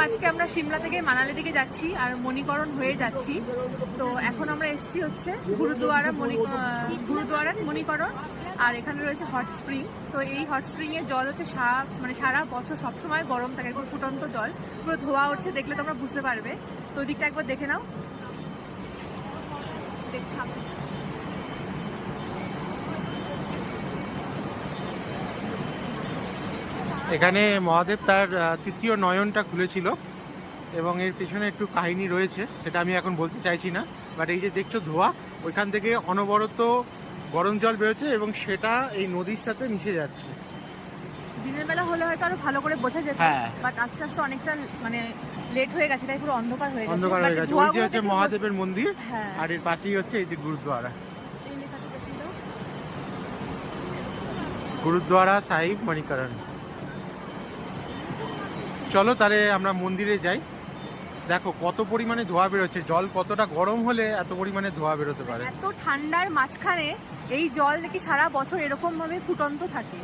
আজকে আমরা সিমলা থেকে মানালি দিকে যাচ্ছি আর মণিকরণ হয়ে যাচ্ছি। তো এখন আমরা এসেছি হচ্ছে গুরুদুয়ারা মণিকরণ, আর এখানে রয়েছে হট স্প্রিং। তো এই হট স্প্রিং এর জল হচ্ছে সারা বছর সবসময় গরম থাকে, একদম ফুটন্ত জল, পুরো ধোয়া উঠছে, দেখলে তোমরা বুঝতে পারবে। তো ওই দিকটা একবার দেখে নাও। এখানে মহাদেব তার তৃতীয় নয়নটা খুলেছিল এবং এর পেছনে একটু কাহিনী রয়েছে, সেটা আমি এখন বলতে চাইছি না। বাট এই যে দেখছো ধোয়া, ওইখান থেকে অনবরত গরম জল বেরোচ্ছে এবং সেটা এই নদীর সাথে মিশে যাচ্ছে। দিনের বেলা হলে হয়তো আরো ভালো করে বোঝা যেত, বাট আস্তে আস্তে অনেকটা মানে লেট হয়ে গেছে, তাই পুরো অন্ধকার হয়ে গেছে। ওই যে হচ্ছে মহাদেবের মন্দির, আর এর পাশেই হচ্ছে এই যে গুরুদ্বারা, গুরুদ্বারা সাহিব মণিকরণ। চলো তাহলে আমরা মন্দিরে যাই। দেখো কত পরিমাণে ধোঁয়া বেরোচ্ছে, জল কতটা গরম হলে এত পরিমাণে ধোঁয়া বেরোতে পারে। এত ঠান্ডার মাঝখানে এই জল নাকি সারা বছর এরকম ভাবে ফুটন্ত থাকে,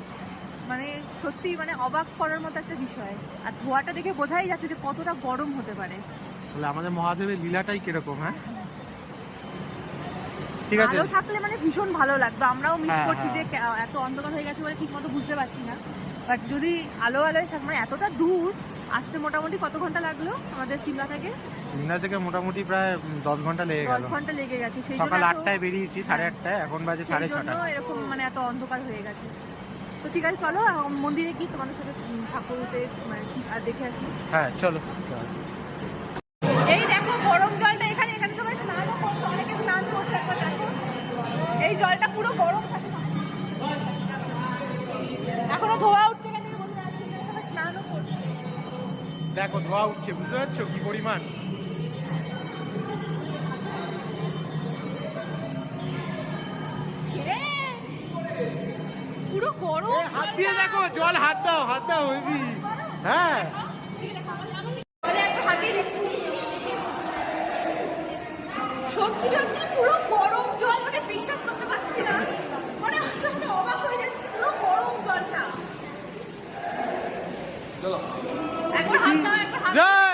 মানে সত্যি মানে অবাক করার মতো একটা বিষয়। আর ধোঁয়াটা দেখে বোঝাই যাচ্ছে যে কতটা গরম হতে পারে। তাহলে আমাদের মহাদেবের লীলাটাই কিরকম। হ্যাঁ ঠিক আছে, আলো থাকলে মানে ভীষণ ভালো লাগবে। আমরাও মিস করছি যে এত অন্ধকার হয়ে গেছে বলে ঠিক মতো বুঝতে পারছি না। বাট যদি আলোয় থাকে, মানে এতটা দূর আসতে মোটামুটি কত ঘন্টা লাগলো আমাদের সিমলা থেকে? সিমলা থেকে মোটামুটি প্রায় 10 ঘন্টা লেগে গেল। 10 ঘন্টা লেগে গেছে। সেই সকাল 8টায় বেরিয়েছি, 8:30, এখন বাজে 6:30। এরকম মানে এত অন্ধকার হয়ে গেছে। তো ঠিক আছে, চলো মন্দিরে কি তোমাদের সাথে ঠাকুরতে মানে দেখে আসি। হ্যাঁ চলো। এই দেখো গরম জলটা, এখানে সবাই স্নানও করছে, অনেকে স্নান করছে। একবার দেখো এই জলটা পুরো গরম থাকে, এখনো ধোয়া উঠছে, কেন সবাই স্নানও করছে। দেখো ধোয়া উঠছে, বুঝতে পারছো কি পরিমাণ। পুরো গরম, হাত দিয়ে দেখো জল, হাত দাও হইবি। হ্যাঁ সত্যি সত্যি পুরো গরম জল, মানে বিশ্বাস করতে পারছি না, মানে আমি অবাক হয়ে যাচ্ছি, পুরো গরম জলটা। একবার হাত দাও, একবার হাত দাও।